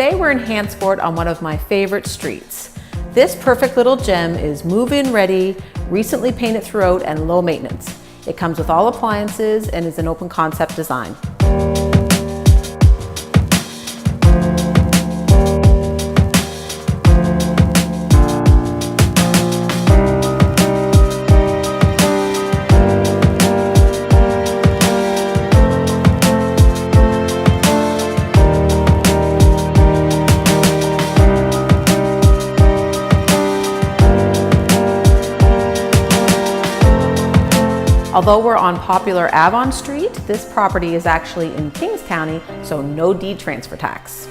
Today we're in Hansport on one of my favorite streets. This perfect little gem is move-in ready, recently painted throughout, and low maintenance. It comes with all appliances and is an open concept design. Although we're on popular Avon Street, this property is actually in Kings County, so no deed transfer tax.